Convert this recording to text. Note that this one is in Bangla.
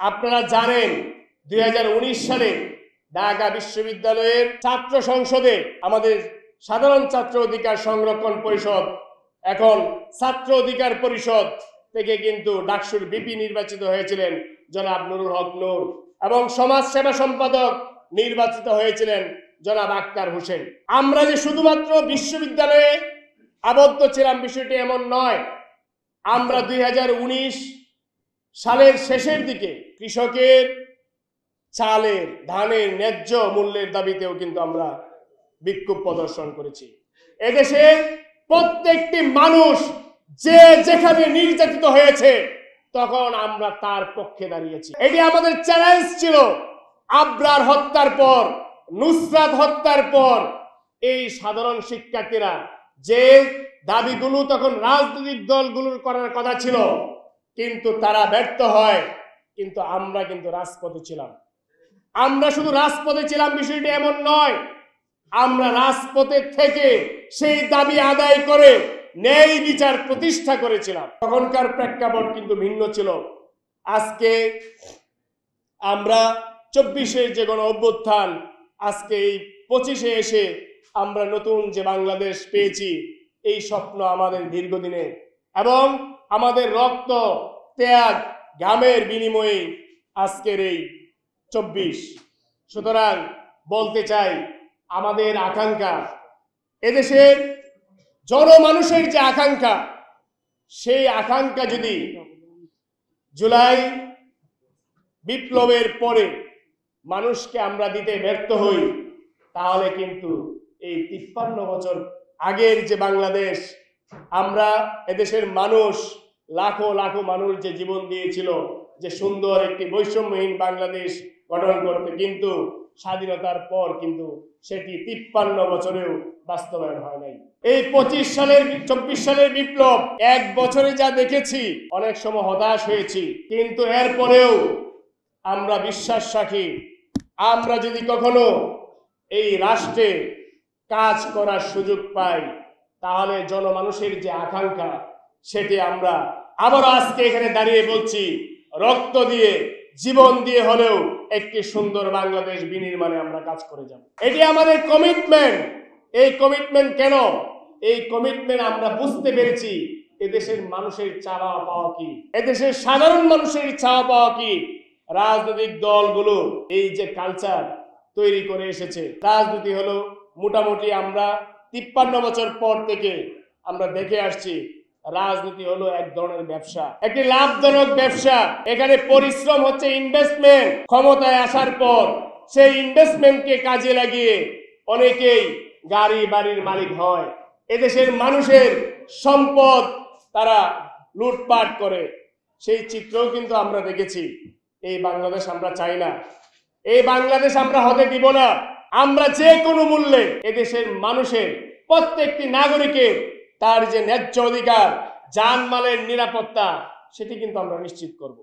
আপনারা জানেন 2019 সালে ঢাকা বিশ্ববিদ্যালয়ের ছাত্র সংসদে আমাদের সাধারণ ছাত্র অধিকার সংরক্ষণ পরিষদ এখন ছাত্র অধিকার পরিষদ থেকে কিন্তু ডাকসুর ভিপি নির্বাচিত হয়েছিলেন জনাব নুরুল হক নূর এবং সমাজ সেবা সম্পাদক নির্বাচিত হয়েছিলেন জনাব আক্তার হোসেন। আমরা যে শুধুমাত্র বিশ্ববিদ্যালয়ে আবদ্ধ ছিলাম বিষয়টি এমন নয়। আমরা 2019 সালের শেষের দিকে কৃষকের চালের ধানের ন্যায্য মূল্যের দাবিতেও কিন্তু আমরা বিক্ষোভ প্রদর্শন করেছি। এদেশের প্রত্যেকটি মানুষ যে যেখানে নির্যাতিত হয়েছে তখন আমরা তার পক্ষে দাঁড়িয়েছি। এটি আমাদের চ্যালেঞ্জ ছিল। আবরার হত্যার পর, নুসরাত হত্যার পর এই সাধারণ শিক্ষার্থীরা যে দাবিগুলো তখন রাজনৈতিক দলগুলোর করার কথা ছিল কিন্তু তারা ব্যর্থ হয়, কিন্তু আমরা কিন্তু রাজপথে ছিলাম। আমরা শুধু রাজপথে ছিলাম বিষয়টি এমন নয়, আমরা রাজপথে থেকে সেই দাবি আদায় করে ন্যায় বিচার প্রতিষ্ঠা করেছিলাম। তখনকার প্রেক্ষাপট কিন্তু ভিন্ন ছিল। আজকে আমরা 24-এর যে গণ অভ্যুত্থান, আজকে এই 25-এ এসে আমরা নতুন যে বাংলাদেশ পেয়েছি, এই স্বপ্ন আমাদের দীর্ঘদিনে এবং আমাদের রক্ত ত্যাগ ঘামের বিনিময়ে আজকের এই 24। সুতরাং বলতে চাই, আমাদের আকাঙ্ক্ষা, এদেশের জনমানুষের যে আকাঙ্ক্ষা, সেই আকাঙ্ক্ষা যদি জুলাই বিপ্লবের পরে মানুষকে আমরা দিতে ব্যর্থ হই, তাহলে কিন্তু এই 53 বছর আগের যে বাংলাদেশ, আমরা এদেশের মানুষ লাখো লাখো মানুষ যে জীবন দিয়েছিল যে সুন্দর একটি বৈষম্যহীন বাংলাদেশ গঠন করতে, কিন্তু স্বাধীনতার পর কিন্তু সেটি 53 বছরেও বাস্তবায়ন হয় নাই। এই 24 সালের বিপ্লব এক বছরে যা দেখেছি, অনেক সময় হতাশ হয়েছি, কিন্তু এরপরেও আমরা বিশ্বাস রাখি, আমরা যদি কখনো এই রাষ্ট্রে কাজ করার সুযোগ পাই, তাহলে জনমানুষের যে আকাঙ্ক্ষা সেটি আমরা আবার আজকে এখানে দাঁড়িয়ে বলছি, রক্ত দিয়ে জীবন দিয়ে হলেও একটি সুন্দর বাংলাদেশ বিনির্মাণে আমরা কাজ করে যাব। এটি আমাদের কমিটমেন্ট। এই কমিটমেন্ট কেন? এই কমিটমেন্ট আমরা বুঝতে পেরেছি এদেশের মানুষের চাওয়া পাওয়া কি, এদেশের সাধারণ মানুষের চাওয়া পাওয়া কি। রাজনৈতিক দলগুলো এই যে কালচার তৈরি করে এসেছে, রাজনীতি হলো মোটামুটি আমরা 53 বছর পর থেকে আমরা দেখে আসছি, রাজনীতি হলো এক ধরনের ব্যবসা, একটি লাভজনক ব্যবসা। এখানে পরিশ্রম হচ্ছে ইনভেস্টমেন্ট। ক্ষমতায় আসার পর সেই ইনভেস্টমেন্টকে কাজে লাগিয়ে অনেকেই গাড়ি বাড়ির মালিক হয়, এদেশের মানুষের সম্পদ তারা লুটপাট করে। সেই চিত্রও কিন্তু আমরা দেখেছি। এই বাংলাদেশ আমরা চাই না, এই বাংলাদেশ আমরা হতে দিব না। আমরা যে কোনো মূল্যে এদেশের মানুষের প্রত্যেকটি নাগরিকের তার যে ন্যায্য অধিকার, জানমালের নিরাপত্তা, সেটি কিন্তু আমরা নিশ্চিত করব।